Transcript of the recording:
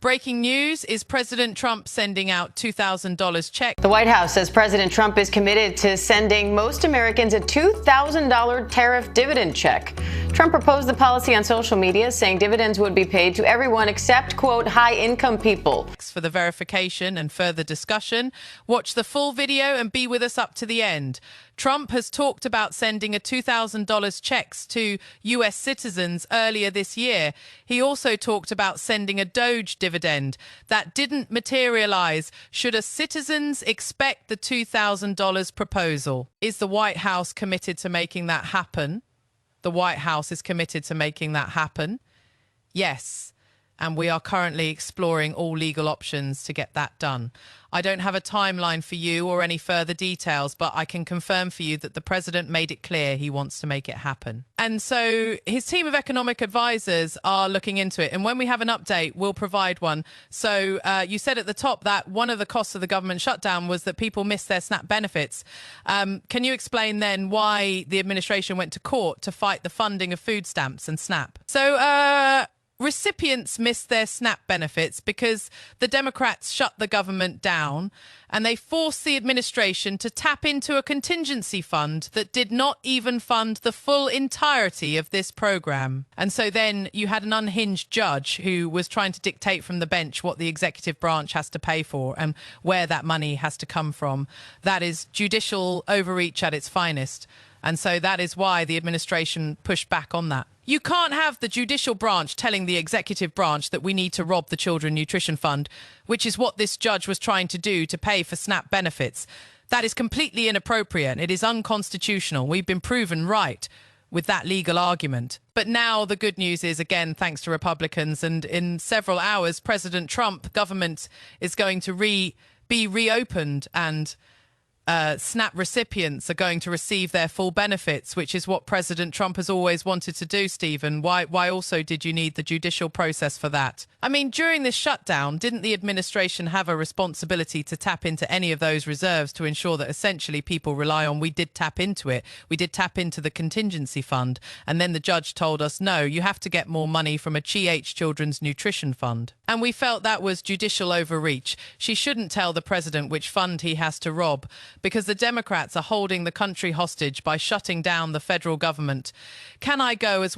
Breaking news is President Trump sending out $2,000 check. The White House says President Trump is committed to sending most Americans a $2,000 tariff dividend check. Trump proposed the policy on social media, saying dividends would be paid to everyone except, quote, high-income people. For the verification and further discussion, watch the full video and be with us up to the end. Trump has talked about sending a $2,000 checks to U.S. citizens earlier this year. He also talked about sending a Doge dividend. That didn't materialize. Should a citizens expect the $2,000 proposal? Is the White House committed to making that happen? The White House is committed to making that happen. Yes. And we are currently exploring all legal options to get that done. I don't have a timeline for you or any further details, but I can confirm for you that the president made it clear he wants to make it happen. And so his team of economic advisors are looking into it. And when we have an update, we'll provide one. So you said at the top that one of the costs of the government shutdown was that people missed their SNAP benefits. Can you explain then why the administration went to court to fight the funding of food stamps and SNAP? So recipients missed their SNAP benefits because the Democrats shut the government down and they forced the administration to tap into a contingency fund that did not even fund the full entirety of this program. And so then you had an unhinged judge who was trying to dictate from the bench what the executive branch has to pay for and where that money has to come from. That is judicial overreach at its finest. And so that is why the administration pushed back on that. You can't have the judicial branch telling the executive branch that we need to rob the Children Nutrition Fund, which is what this judge was trying to do to pay for SNAP benefits. That is completely inappropriate. It is unconstitutional. We've been proven right with that legal argument. But now the good news is, again, thanks to Republicans, and in several hours, President Trump government is going to be reopened and SNAP recipients are going to receive their full benefits, which is what President Trump has always wanted to do, Stephen. Why also did you need the judicial process for that? I mean, during this shutdown, didn't the administration have a responsibility to tap into any of those reserves to ensure that essentially people rely on, we did tap into it, we did tap into the contingency fund, and then the judge told us, no, you have to get more money from a Children's Nutrition Fund. And we felt that was judicial overreach. She shouldn't tell the president which fund he has to rob, because the Democrats are holding the country hostage by shutting down the federal government. Can I go as well?